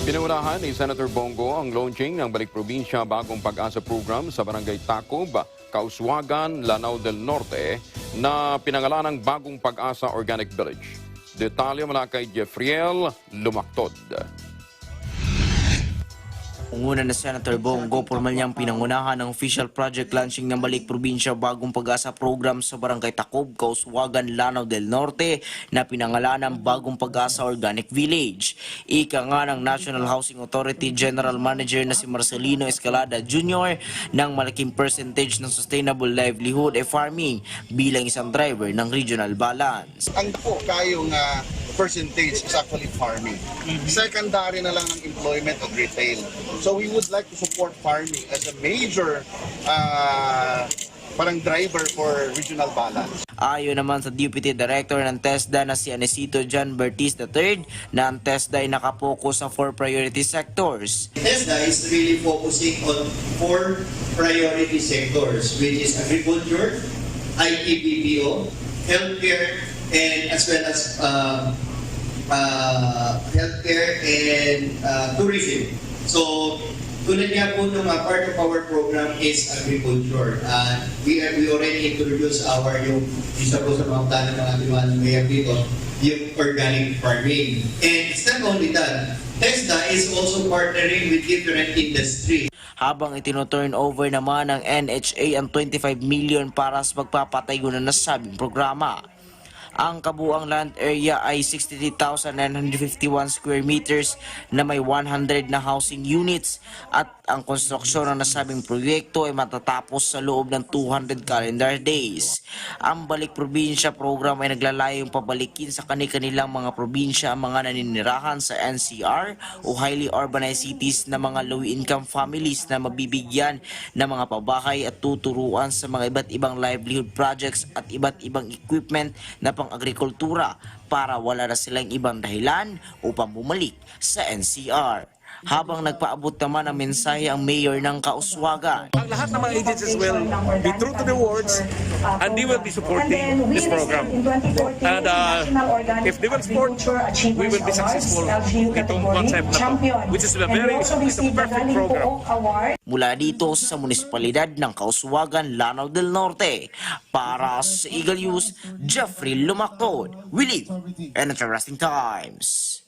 Pinunahan ni Senator Bongo ang launching ng Balik Probinsya Bagong Pag-asa program sa Barangay Tacob, Kauswagan, Lanao del Norte na pinangalanang Bagong Pag-asa Organic Village. Detalye mula kay Jeffriel Lumactod. Unguna na Senator Bongo, formal niyang pinangunahan ng official project launching ng Balik Probinsya Bagong Pag-asa program sa Barangay Tacob, Kauswagan, Lanao del Norte na pinangalanang Bagong Pag-asa Organic Village. Ika nga ng National Housing Authority General Manager na si Marcelino Escalada Jr. ng malaking percentage ng sustainable livelihood farming bilang isang driver ng regional balance. Ang po kayong percentage is actually farming. Secondary na lang ng employment at retail. So we would like to support farming as a major parang driver for regional balance. Ayon naman sa Deputy Director ng TESDA na si Anesito John Bertis III na ang TESDA ay nakapokus sa 4 priority sectors. TESDA is really focusing on 4 priority sectors, which is agriculture, IT/BPO, healthcare, and as well as healthcare and tourism. So, tulad nga po ng part of our program is agriculture. We already introduced yung isa po sa mga plano ng ating mga mayor dito, yung organic farming. And it's not only that, TESDA is also partnering with different industries. Habang itinuturn over naman ng NHA ang 25 million para sa pagpapatayo ng nasabing programa. Ang kabuang land area ay 63,951 square meters na may 100 na housing units at ang konstruksyon ng nasabing proyekto ay matatapos sa loob ng 200 calendar days. Ang Balik Probinsya program ay naglalayong pabalikin sa kani-kanilang mga probinsya ang mga naninirahan sa NCR o highly urbanized cities na mga low-income families na mabibigyan ng mga pabahay at tuturuan sa mga iba't ibang livelihood projects at iba't ibang equipment na agrikultura para wala na silang ibang dahilan upang bumalik sa NCR. Habang nagpaabot naman ang mensahe ang mayor ng Kauswagan. Ang lahat ng mga agencies will be true to the words and they will be supporting this program. And if they will support, we will be successful itong concept na to, which is a perfect program. Mula dito sa munisipalidad ng Kauswagan, Lanao del Norte, para sa Eagle News, Jeffrey Lumactod. We live in interesting times.